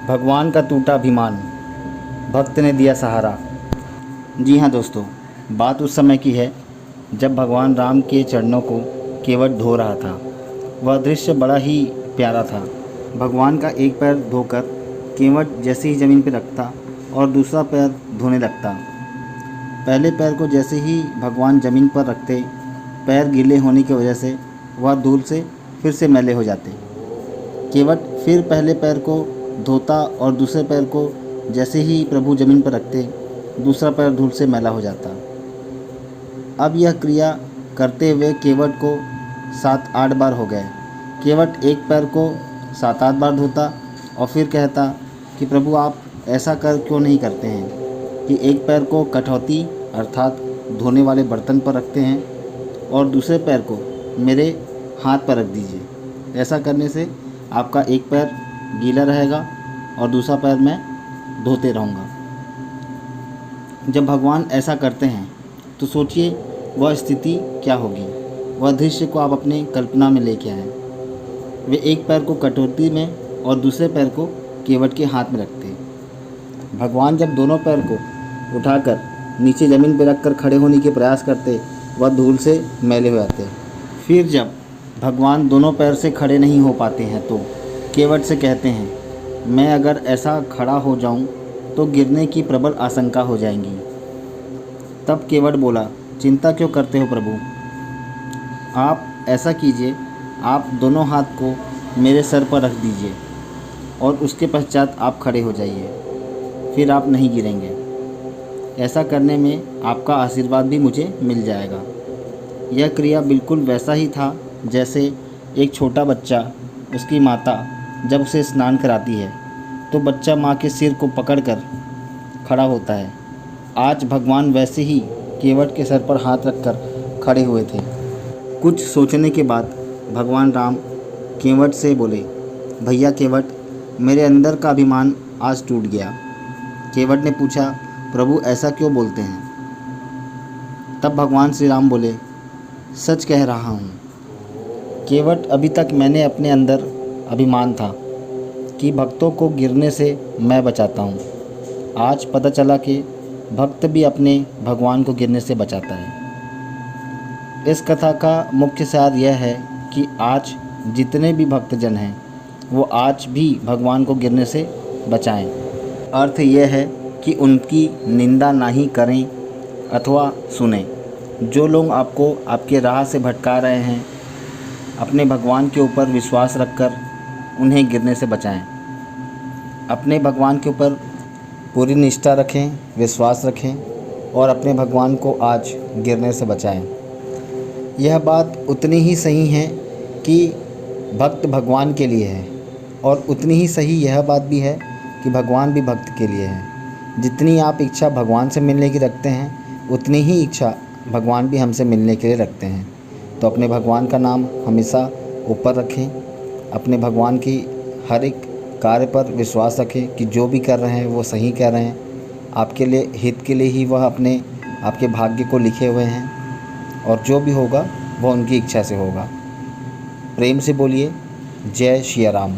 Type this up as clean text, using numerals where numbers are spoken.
भगवान का टूटा अभिमान, भक्त ने दिया सहारा। जी हाँ दोस्तों, बात उस समय की है जब भगवान राम के चरणों को केवट धो रहा था। वह दृश्य बड़ा ही प्यारा था। भगवान का एक पैर धोकर केवट जैसे ही ज़मीन पर रखता और दूसरा पैर धोने लगता। पहले पैर को जैसे ही भगवान ज़मीन पर रखते, पैर गीले होने की वजह से वह धूल से फिर से मैले हो जाते। केवट फिर पहले पैर को धोता और दूसरे पैर को जैसे ही प्रभु ज़मीन पर रखते, दूसरा पैर धूल से मैला हो जाता। अब यह क्रिया करते हुए केवट को 7-8 बार हो गए। केवट एक पैर को 7-8 बार धोता और फिर कहता कि प्रभु आप ऐसा क्यों नहीं करते हैं कि एक पैर को कठौती अर्थात धोने वाले बर्तन पर रखते हैं और दूसरे पैर को मेरे हाथ पर रख दीजिए। ऐसा करने से आपका एक पैर गीला रहेगा और दूसरा पैर मैं धोते रहूँगा। जब भगवान ऐसा करते हैं तो सोचिए वह स्थिति क्या होगी। वह दृश्य को आप अपने कल्पना में लेके आएँ। वे एक पैर को कटोती में और दूसरे पैर को केवट के हाथ में रखते। भगवान जब दोनों पैर को उठाकर नीचे ज़मीन पर रखकर खड़े होने के प्रयास करते, वह धूल से मैले हो जाते। फिर जब भगवान दोनों पैर से खड़े नहीं हो पाते हैं तो केवट से कहते हैं, मैं अगर ऐसा खड़ा हो जाऊं तो गिरने की प्रबल आशंका हो जाएंगी। तब केवट बोला, चिंता क्यों करते हो प्रभु, आप ऐसा कीजिए, आप दोनों हाथ को मेरे सर पर रख दीजिए और उसके पश्चात आप खड़े हो जाइए, फिर आप नहीं गिरेंगे। ऐसा करने में आपका आशीर्वाद भी मुझे मिल जाएगा। यह क्रिया बिल्कुल वैसा ही था जैसे एक छोटा बच्चा, उसकी माता जब उसे स्नान कराती है तो बच्चा माँ के सिर को पकड़कर खड़ा होता है। आज भगवान वैसे ही केवट के सर पर हाथ रखकर खड़े हुए थे। कुछ सोचने के बाद भगवान राम केवट से बोले, भैया केवट, मेरे अंदर का अभिमान आज टूट गया। केवट ने पूछा, प्रभु ऐसा क्यों बोलते हैं? तब भगवान श्री राम बोले, सच कह रहा हूँ केवट, अभी तक मैंने अपने अंदर अभिमान था कि भक्तों को गिरने से मैं बचाता हूँ। आज पता चला कि भक्त भी अपने भगवान को गिरने से बचाता है। इस कथा का मुख्य सार यह है कि आज जितने भी भक्तजन हैं वो आज भी भगवान को गिरने से बचाएं। अर्थ यह है कि उनकी निंदा ना ही करें अथवा सुनें। जो लोग आपको आपके राह से भटका रहे हैं, अपने भगवान के ऊपर विश्वास रखकर उन्हें गिरने से बचाएं। अपने भगवान के ऊपर पूरी निष्ठा रखें, विश्वास रखें और अपने भगवान को आज गिरने से बचाएं। यह बात उतनी ही सही है कि भक्त भगवान के लिए है और उतनी ही सही यह बात भी है कि भगवान भी भक्त के लिए है। जितनी आप इच्छा भगवान से मिलने की रखते हैं, उतनी ही इच्छा भगवान भी हमसे मिलने के लिए रखते हैं। तो अपने भगवान का नाम हमेशा ऊपर रखें। अपने भगवान की हर एक कार्य पर विश्वास रखें कि जो भी कर रहे हैं वो सही कर रहे हैं। आपके लिए हित के लिए ही वह अपने आपके भाग्य को लिखे हुए हैं और जो भी होगा वह उनकी इच्छा से होगा। प्रेम से बोलिए, जय श्री राम।